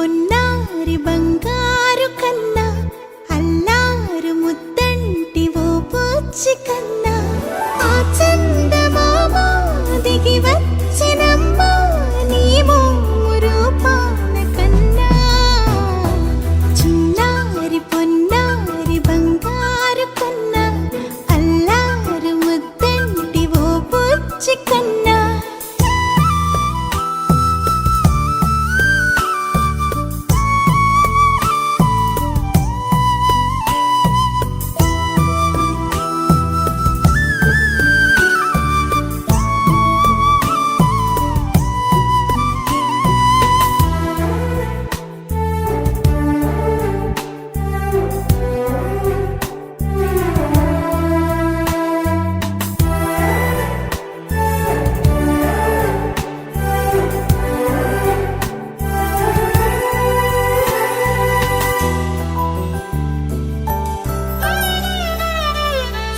పొన్నారి బంగారు కన్నా అల్లారు ముద్దంటి ఓ పూచి కన్నా ఆ చందమామ దిగి వచ్చినమ్మా నీ మోము రూపాన కన్నా చిన్నారి పొన్నారి బంగారు కన్నా అల్లారు ముద్దంటి ఓ పూచి కన్నా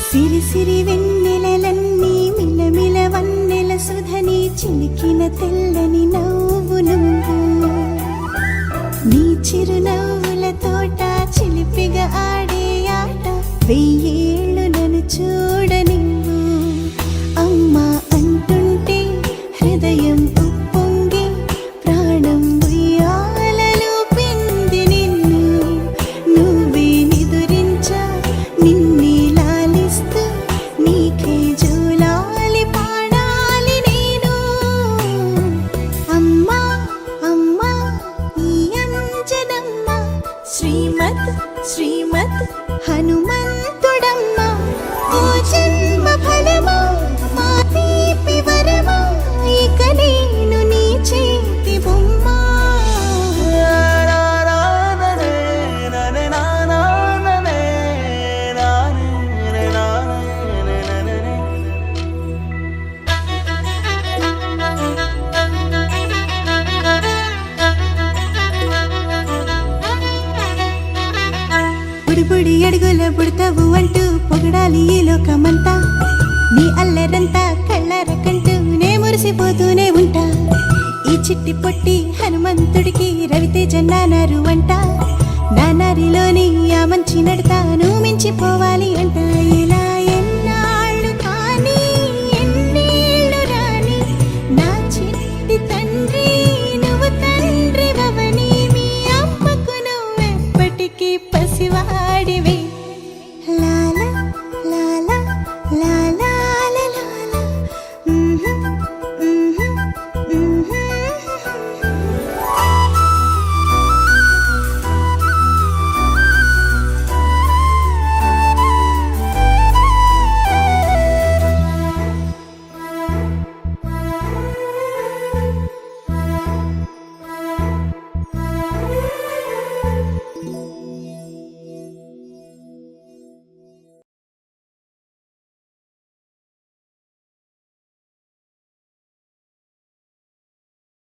సిరి సిరి వెన్నెలలన్నీ మిలమిల వన్నెల సుధని చిలికిన తెల్లని నవ్వు నువ్వు నీ చిరునవ్వుల తోట చిలిపిగా ఆడే ఆట వెయ్యేళ్ళు నన్ను చూడనివ్వు అమ్మా అంటుంటే హృదయం ఉప్పొంగి ప్రాణం ఉయ్యాలలో పిండి నిన్ను నువ్వే నిదురించా నిన్నే నీకే జూలాలి పాడాలి నేను అమ్మా అమ్మా ఈ అంజనమ్మ శ్రీమత్ శ్రీమత్ హనుమంతుడమ్మ ఓ జన్మ ఫలమా మా తీపి వరమా ఇక నేను నీ చేతి బొమ్మ బుడి అడుగుల బుడతావు అంటూ పొగడాలి ఈ లోకమంతా నీ అల్లరంతా కళ్ళరకంటూ నే మురిసిపోతూనే ఉంటా ఈ చిట్టి పొట్టి హనుమంతుడికి రవితేజ నానారు అంట నానారిలోని ఆ మంచి నడతాను మించిపోవాలి అంట